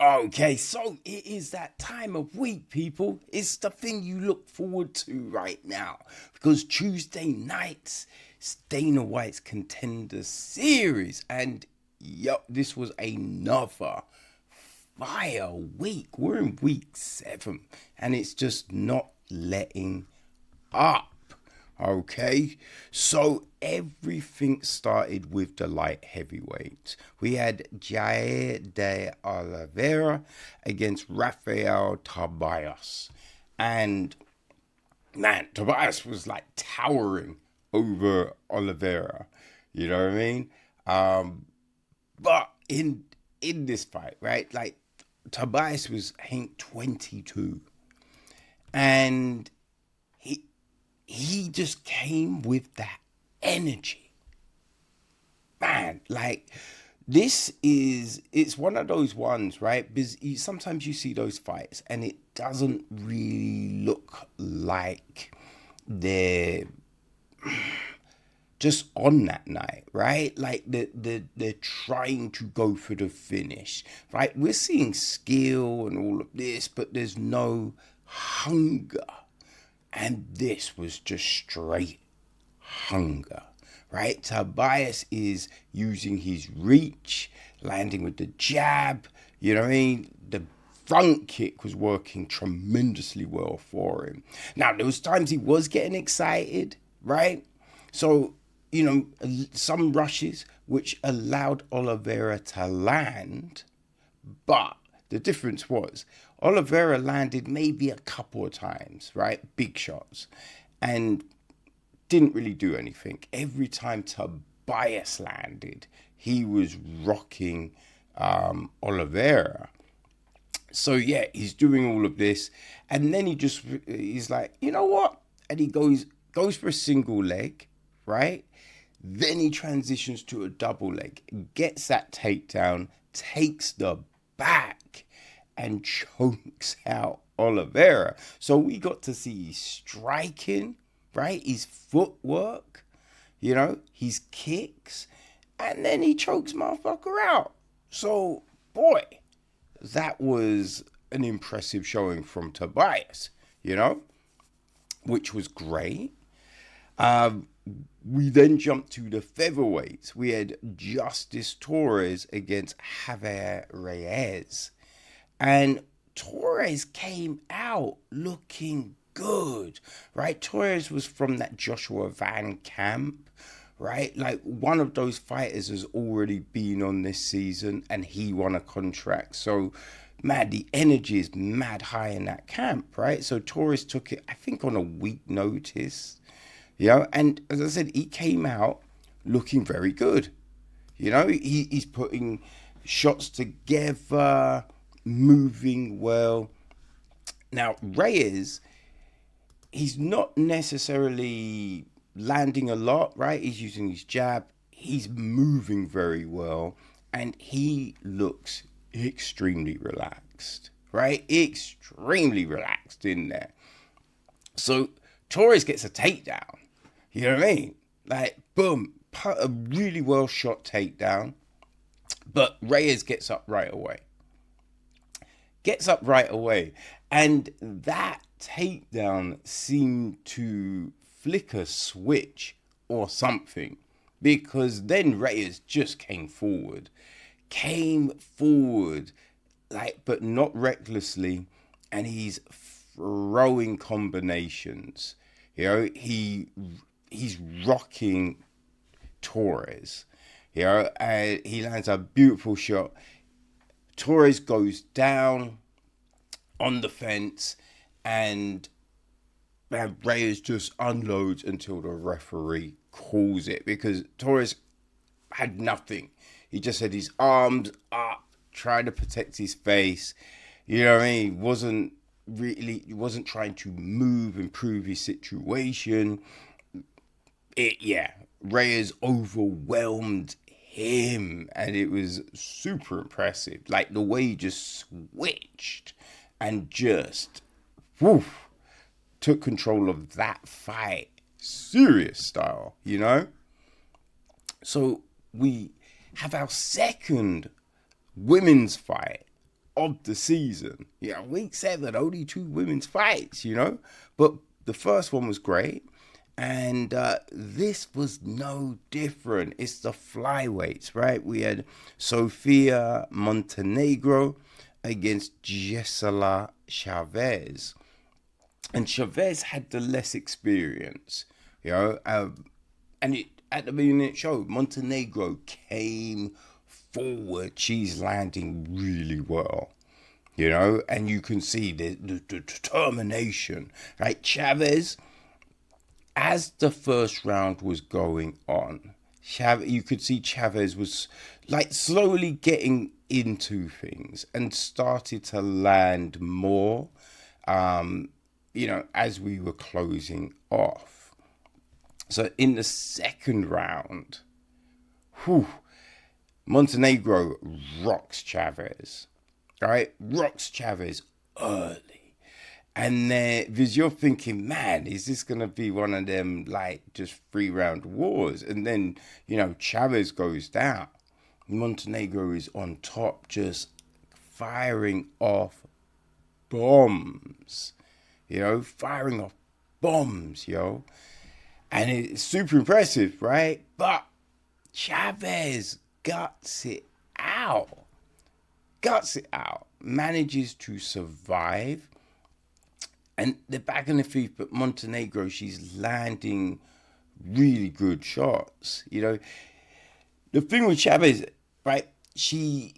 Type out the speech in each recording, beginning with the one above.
Okay, so it is that time of week, people. It's the thing you look forward to right now because Tuesday nights, it's Dana White's Contender series, and this was another fire week. We're in week 7, and it's just not letting up. Okay, so everything started with the light heavyweight. We had Jair de Oliveira against Rafael Tobias. And man, Tobias was like towering over Oliveira. You know what I mean? But in this fight, right? Like Tobias was, I think, 22. And he just came with that energy. Man, like it's one of those ones, right? Because sometimes you see those fights and it doesn't really look like they're just on that night, right? Like they're trying to go for the finish, right? We're seeing skill and all of this, but there's no hunger. And this was just straight hunger, right? Tobias is using his reach, landing with the jab, you know what I mean? The front kick was working tremendously well for him. Now, there was times he was getting excited, right? So, some rushes which allowed Oliveira to land, but the difference was Oliveira landed maybe a couple of times, right? Big shots. And didn't really do anything. Every time Tobias landed, he was rocking Oliveira. So yeah, he's doing all of this. And then he's like, you know what? And he goes for a single leg, right? Then he transitions to a double leg, gets that takedown, takes the back, and chokes out Oliveira. So we got to see his striking, right? His footwork, his kicks, and then he chokes motherfucker out. So, boy, that was an impressive showing from Tobias, which was great. We then jumped to the featherweights. We had Justice Torres against Javier Reyes. And Torres came out looking good, right? Torres was from that Joshua Van camp, right? Like one of those fighters has already been on this season and he won a contract. So, man, the energy is mad high in that camp, right? So Torres took it, I think, on a week notice, and as I said, he came out looking very good. He's putting shots together, moving well. Now, Reyes, he's not necessarily landing a lot, right? He's using his jab. He's moving very well. And he looks extremely relaxed, right? Extremely relaxed in there. So Torres gets a takedown. You know what I mean? Like, boom, a really well shot takedown. But Reyes gets up right away. And that takedown seemed to flick a switch or something, because then Reyes just came forward, like, but not recklessly, and he's throwing combinations. He's rocking Torres. And he lands a beautiful shot. Torres goes down on the fence, and Reyes just unloads until the referee calls it, because Torres had nothing. He just had his arms up, trying to protect his face. You know what I mean? He wasn't trying to move, improve his situation. Reyes overwhelmed him, and it was super impressive. Like the way he just switched and just took control of that fight, serious style, So we have our second women's fight, of the season. Yeah, week 7, only 2 women's fights, But the first one was great. And this was no different. It's the flyweights, right? We had Sofia Montenegro against Jeisla Chaves. And Chaves had the less experience, and at the beginning it showed Montenegro came forward. She's landing really well, and you can see the determination, right? Chaves, as the first round was going on, you could see Chaves was like slowly getting into things and started to land more, as we were closing off. So in the second round, Montenegro rocks Chaves, right? Rocks Chaves early. And then, because you're thinking, man, is this going to be one of them, like, just 3-round wars? And then, Chaves goes down. Montenegro is on top, just firing off bombs. Firing off bombs, And it's super impressive, right? But Chaves guts it out. Manages to survive. And they're back on the feet, but Montenegro, she's landing really good shots. The thing with Chaves, right? She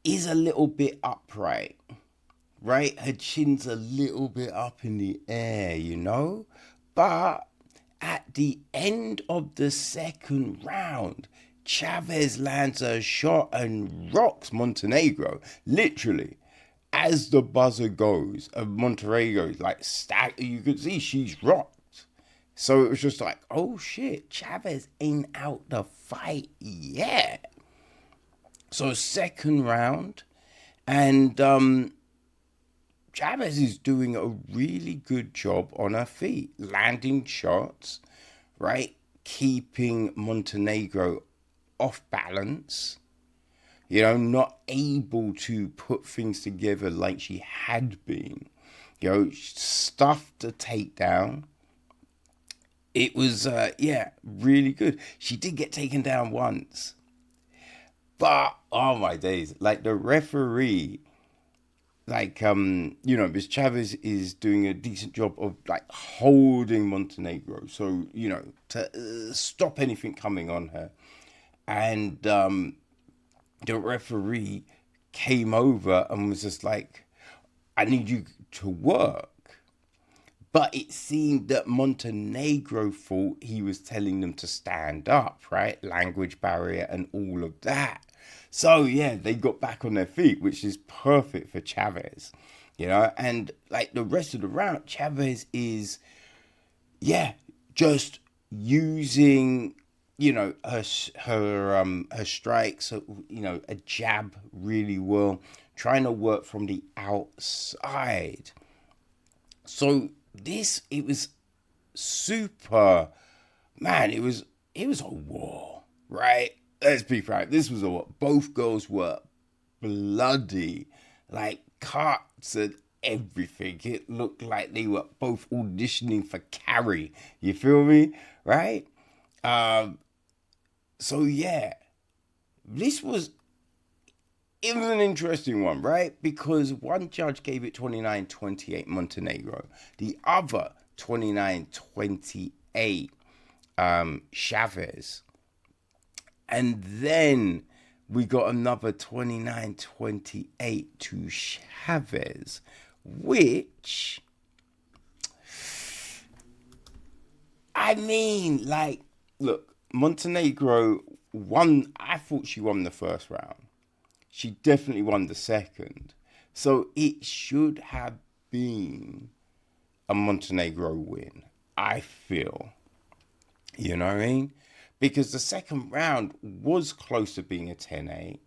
is a little bit upright. Right? Her chin's a little bit up in the air, But at the end of the second round, Chaves lands a shot and rocks Montenegro. Literally. As the buzzer goes, Montenegro, like, you could see she's rocked. So it was just like, oh shit, Chaves ain't out the fight yet. So second round, and Chaves is doing a really good job on her feet, landing shots, right? Keeping Montenegro off balance, not able to put things together like she had been. Stuffed the takedown. It was, really good. She did get taken down once. But, oh my days, like the referee, because Chaves is doing a decent job of like holding Montenegro, so to stop anything coming on her, and the referee came over and was just like, "I need you to work." But it seemed that Montenegro thought he was telling them to stand up, right? Language barrier and all of that. So, yeah, they got back on their feet, which is perfect for Chaves, And, like, the rest of the round, Chaves is, just using, her strikes, a jab really well, trying to work from the outside. So, it was super, man, it was a war, right? Let's be frank, this was a war. Both girls were bloody, like cuts and everything. It looked like they were both auditioning for Carrie. You feel me? Right? So yeah, it was an interesting one, right? Because one judge gave it 29-28 Montenegro. The other 29-28 Chaves. And then we got another 29-28 to Chaves, which, I mean, like, look, Montenegro won. I thought she won the first round. She definitely won the second. So it should have been a Montenegro win, I feel. You know what I mean? Because the second round was close to being a 10-8.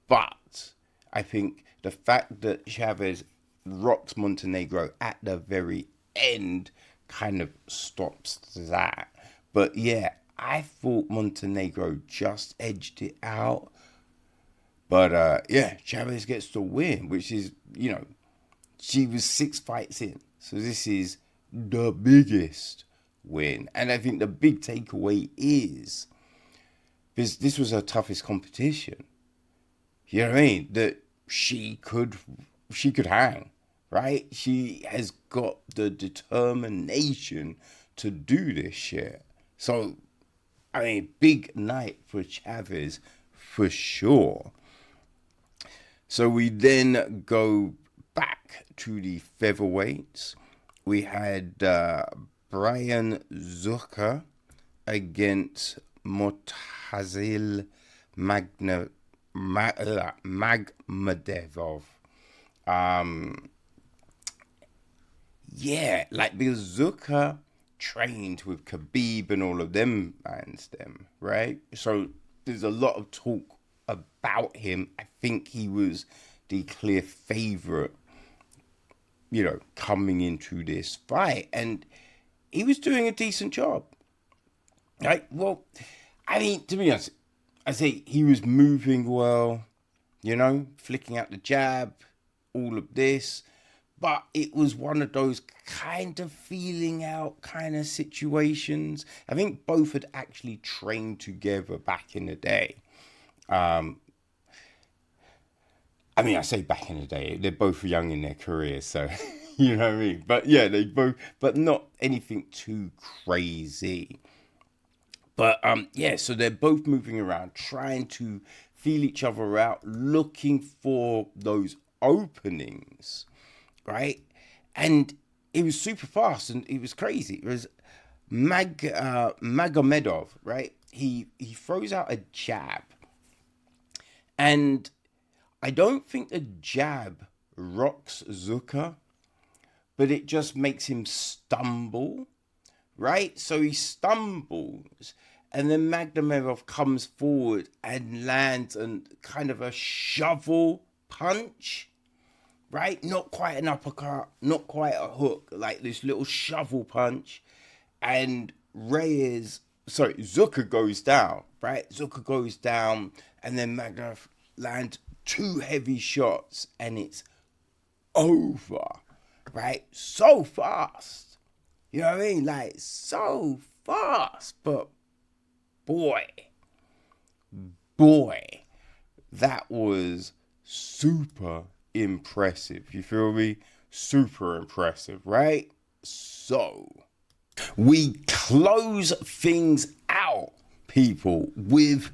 But I think the fact that Chaves rocks Montenegro at the very end kind of stops that. But yeah, I thought Montenegro just edged it out. But yeah, Chaves gets the win, which is, she was 6 fights in. So this is the biggest win. And I think the big takeaway is this was her toughest competition. You know what I mean? That she could hang, right? She has got the determination to do this shit. So, I mean, big night for Chaves for sure. So we then go back to the featherweights. We had Brahyan Zurcher against Murtazali Magomedov. Yeah, like because Zurcher trained with Khabib and all of them right? So there's a lot of talk about him. I think he was the clear favorite, coming into this fight. And he was doing a decent job. Right? Well, I mean, to be honest, I say he was moving well, flicking out the jab, all of this. But it was one of those kind of feeling out kind of situations. I think both had actually trained together back in the day. I mean, I say back in the day, they're both young in their careers, so you know what I mean? But yeah, they both, but not anything too crazy. But yeah, so they're both moving around, trying to feel each other out, looking for those openings, right? And it was super fast and it was crazy. It was Magomedov, right? He throws out a jab, and I don't think the jab rocks Zurcher, but it just makes him stumble, right? So he stumbles, and then Magomedov comes forward and lands kind of a shovel punch, right? Not quite an uppercut, not quite a hook, like this little shovel punch. And Zurcher goes down, right? Zurcher goes down, and then Magomedov lands 2 heavy shots, and it's over, right? So fast. You know what I mean? Like, so fast. But boy, that was super impressive. You feel me? Super impressive, right? So, we close things out, people, with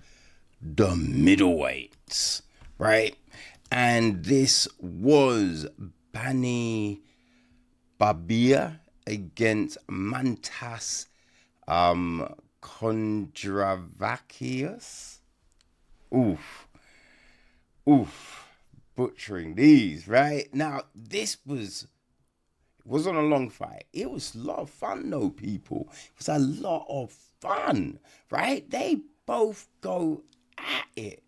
the middleweights, right? And this was Barbir against Mantas Kondratavičius. Oof. Butchering these, right? Now, it wasn't a long fight. It was a lot of fun, though, people. It was a lot of fun, right? They both go at it,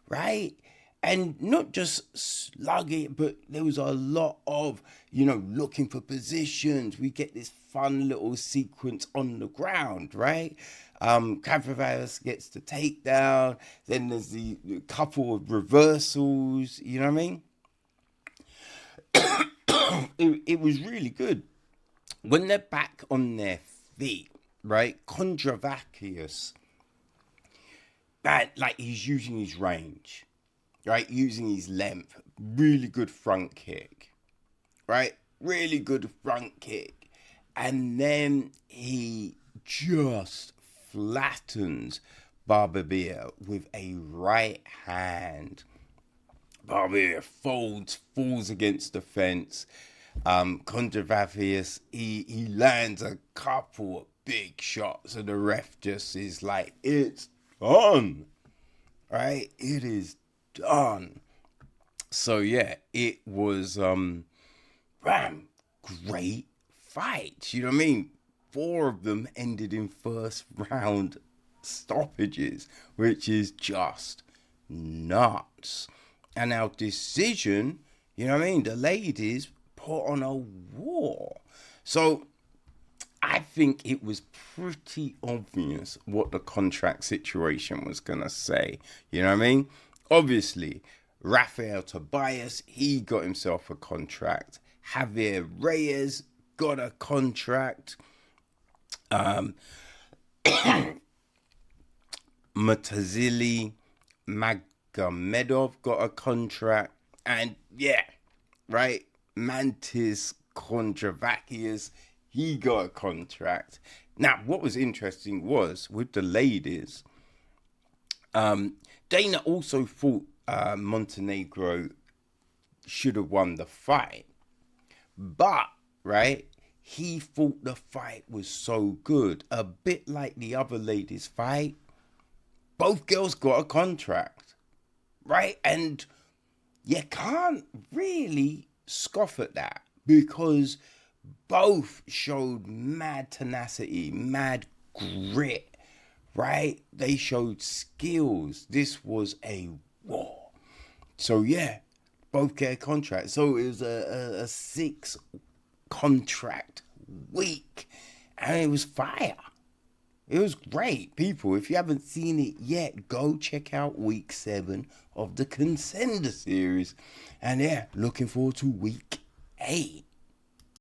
right? And not just slug it, but there was a lot of, looking for positions. We get this fun little sequence on the ground, right? Chaves gets the takedown. Then there's the couple of reversals, you know what I mean? It was really good. When they're back on their feet, right? Kondratavičius, like he's using his range, right? Using his length. Really good front kick, right? Really good front kick. And then he just flattens Barbir with a right hand. Barbir falls against the fence. Kondratavičius, he lands a couple of big shots, and the ref just is like, it's done, right? It is done. So yeah, it was great fights. You know what I mean? 4 of them ended in first round stoppages, which is just nuts. And our decision, you know what I mean? The ladies put on a war. So I think it was pretty obvious what the contract situation was going to say. You know what I mean? Obviously, Rafael Tobias, he got himself a contract. Javier Reyes got a contract. Murtazali, Magomedov got a contract. And yeah, right? Mantas, Kondratavičius, he got a contract. Now, what was interesting was with the ladies, Dana also thought Montenegro should have won the fight. But, right, he thought the fight was so good. A bit like the other ladies' fight. Both girls got a contract, right? And you can't really scoff at that because both showed mad tenacity, mad grit, right? They showed skills. This was a war. So yeah, both get a contract. So it was a 6 contract week, and it was fire. It was great, people. If you haven't seen it yet, go check out week 7 of the Contender series. And yeah, looking forward to week 8.